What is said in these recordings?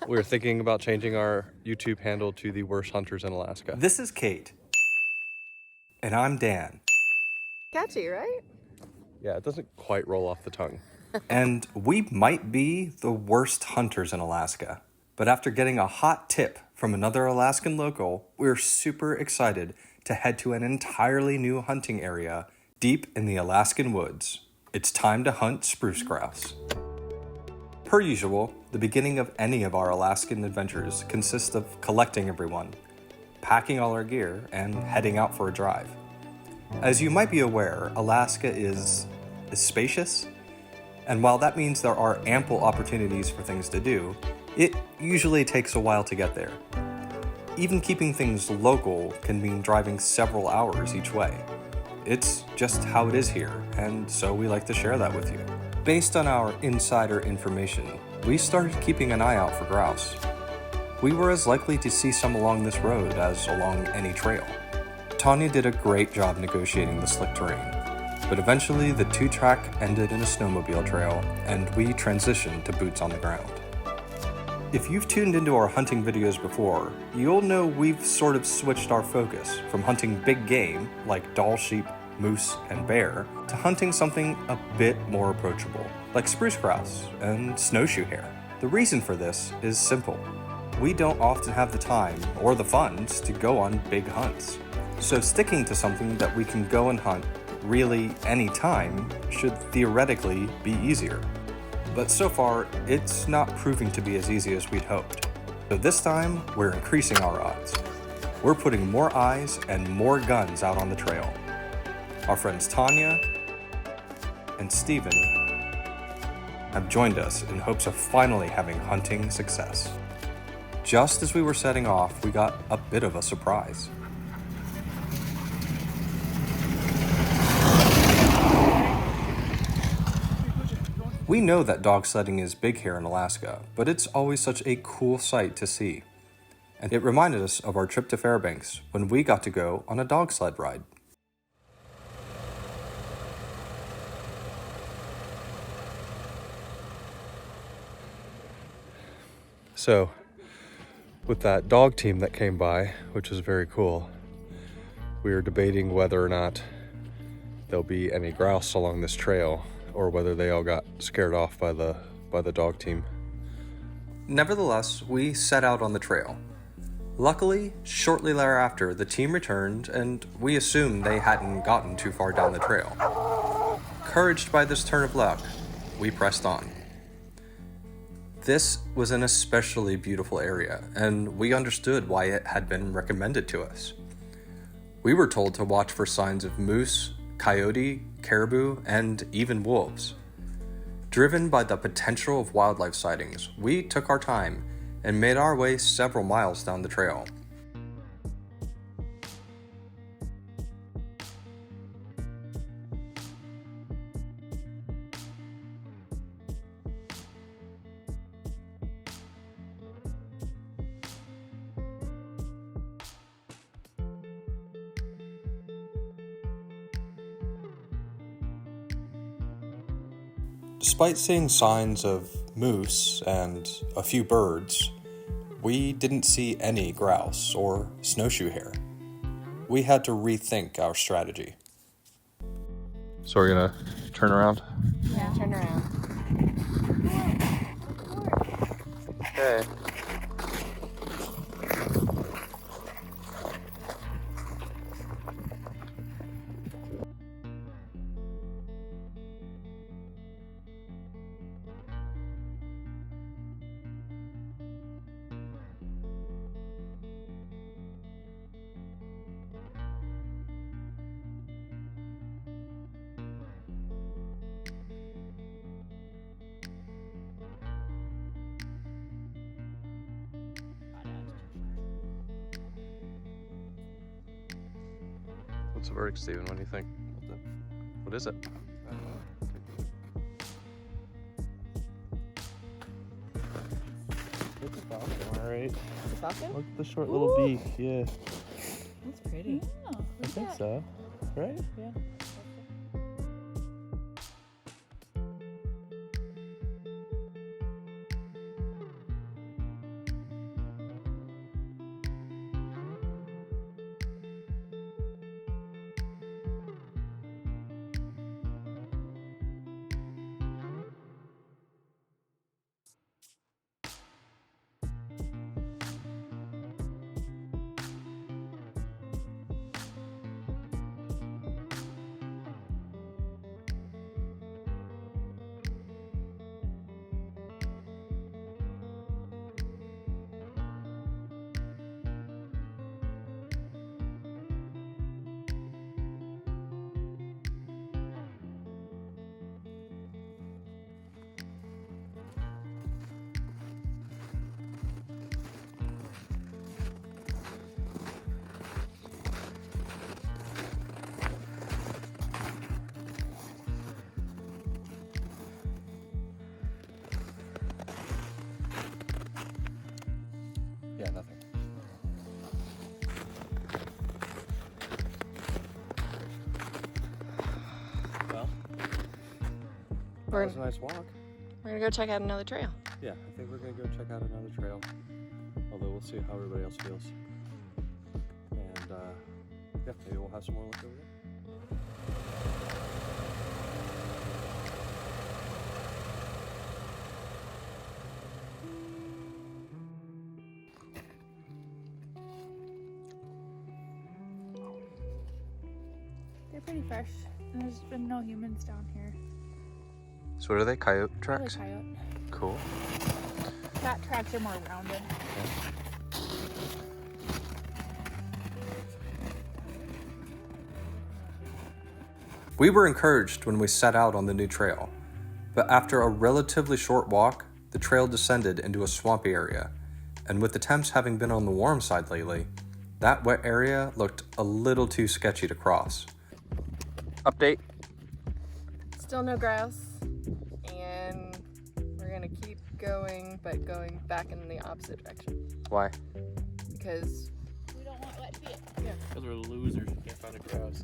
We're thinking about changing our YouTube handle to the worst hunters in Alaska. This is Kate. And I'm Dan. Catchy, right? Yeah, it doesn't quite roll off the tongue. And we might be the worst hunters in Alaska. But after getting a hot tip from another Alaskan local, we're super excited to head to an entirely new hunting area deep in the Alaskan woods. It's time to hunt spruce grouse. Per usual, the beginning of any of our Alaskan adventures consists of collecting everyone, packing all our gear, and heading out for a drive. As you might be aware, Alaska is spacious, and while that means there are ample opportunities for things to do, it usually takes a while to get there. Even keeping things local can mean driving several hours each way. It's just how it is here, and so we like to share that with you. Based on our insider information, we started keeping an eye out for grouse. We were as likely to see some along this road as along any trail. Tonia did a great job negotiating the slick terrain, but eventually the two-track ended in a snowmobile trail, and we transitioned to boots on the ground. If you've tuned into our hunting videos before, you'll know we've sort of switched our focus from hunting big game, like Dall sheep, moose, and bear, to hunting something a bit more approachable, like spruce grouse and snowshoe hare. The reason for this is simple. We don't often have the time or the funds to go on big hunts. So sticking to something that we can go and hunt really any time should theoretically be easier. But so far, it's not proving to be as easy as we'd hoped. So this time, we're increasing our odds. We're putting more eyes and more guns out on the trail. Our friends Tonia and Stephen have joined us in hopes of finally having hunting success. Just as we were setting off, we got a bit of a surprise. We know that dog sledding is big here in Alaska, but it's always such a cool sight to see. And it reminded us of our trip to Fairbanks when we got to go on a dog sled ride. So, with that dog team that came by, which was very cool, we were debating whether or not there'll be any grouse along this trail, or whether they all got scared off by the dog team. Nevertheless, we set out on the trail. Luckily, shortly thereafter, the team returned, and we assumed they hadn't gotten too far down the trail. Encouraged by this turn of luck, we pressed on. This was an especially beautiful area, and we understood why it had been recommended to us. We were told to watch for signs of moose, coyote, caribou, and even wolves. Driven by the potential of wildlife sightings, we took our time and made our way several miles down the trail. Despite seeing signs of moose and a few birds, we didn't see any grouse or snowshoe hare. We had to rethink our strategy. So we're gonna turn around? Yeah, turn around. Okay. What's the verdict, Stephen? What do you think? What is it? It's a falcon, all right. It's a falcon? Look at the short little beak. Yeah, That's pretty. Yeah, I think so. Right? Yeah. That was a nice walk. We're gonna go check out another trail. Yeah, I think we're gonna go check out another trail. Although we'll see how everybody else feels. And yeah, maybe we'll have some more left over there. They're pretty fresh, and there's been no humans down here. So what are they? Coyote Probably tracks? coyote. Cool. Cat tracks are more rounded. We were encouraged when we set out on the new trail, but after a relatively short walk, the trail descended into a swampy area, and with the temps having been on the warm side lately, that wet area looked a little too sketchy to cross. Update. Still no grouse, and we're gonna keep going, but going back in the opposite direction Why? because We don't want wet feet. Because we're losers who can't find a grouse.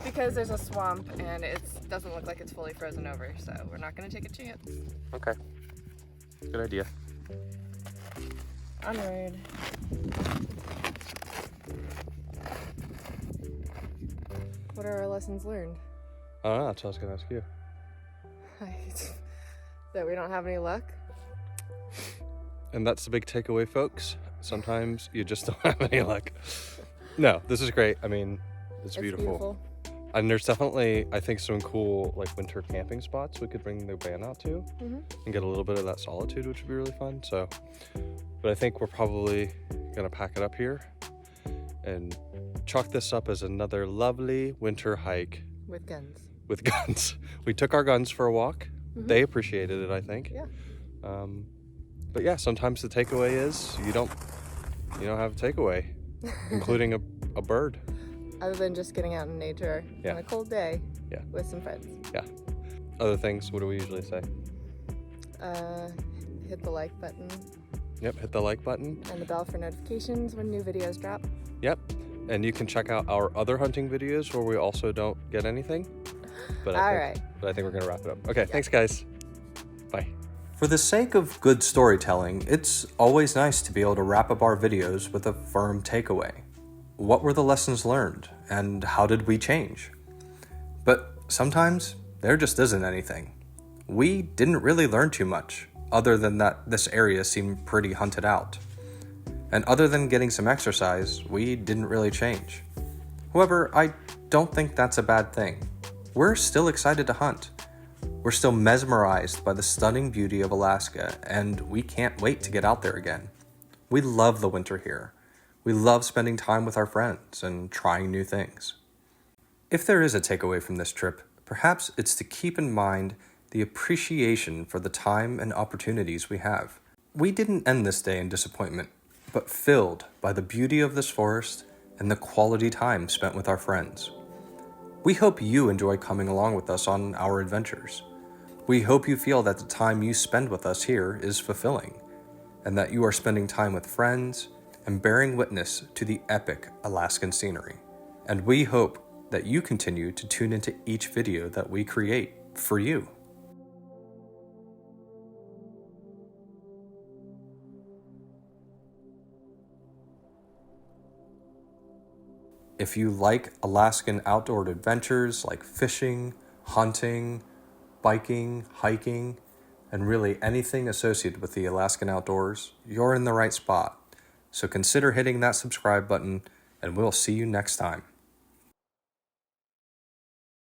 because there's a swamp and it doesn't look like it's fully frozen over, so we're not gonna take a chance. Okay. Good idea. Onward. What are our lessons learned? I don't know, that's what I was gonna ask you. That we don't have any luck. And that's the big takeaway, folks. Sometimes you just don't have any luck. No, this is great. I mean, it's beautiful. And there's definitely, I think, some cool like winter camping spots we could bring the van out to and get a little bit of that solitude, which would be really fun. So, but I think we're probably gonna pack it up here and chalk this up as another lovely winter hike With guns. with guns. We took our guns for a walk. They appreciated it, I think. Yeah. But yeah, sometimes the takeaway is you don't have a takeaway, including a bird. Other than just getting out in nature Yeah. on a cold day Yeah. with some friends. Yeah. Other things, what do we usually say? Hit the like button Yep, hit the like button. and the bell for notifications when new videos drop. Yep. And you can check out our other hunting videos where we also don't get anything. But I think we're gonna wrap it up. Okay, thanks guys. Bye. For the sake of good storytelling, it's always nice to be able to wrap up our videos with a firm takeaway. What were the lessons learned, and how did we change? But sometimes there just isn't anything. We didn't really learn too much, other than that this area seemed pretty hunted out. And other than getting some exercise, we didn't really change. However, I don't think that's a bad thing. We're still excited to hunt. We're still mesmerized by the stunning beauty of Alaska, and we can't wait to get out there again. We love the winter here. We love spending time with our friends and trying new things. If there is a takeaway from this trip, perhaps it's to keep in mind the appreciation for the time and opportunities we have. We didn't end this day in disappointment, but filled by the beauty of this forest and the quality time spent with our friends. We hope you enjoy coming along with us on our adventures. We hope you feel that the time you spend with us here is fulfilling, and that you are spending time with friends and bearing witness to the epic Alaskan scenery. And we hope that you continue to tune into each video that we create for you. If you like Alaskan outdoor adventures like fishing, hunting, biking, hiking, and really anything associated with the Alaskan outdoors, you're in the right spot. So consider hitting that subscribe button, and we'll see you next time.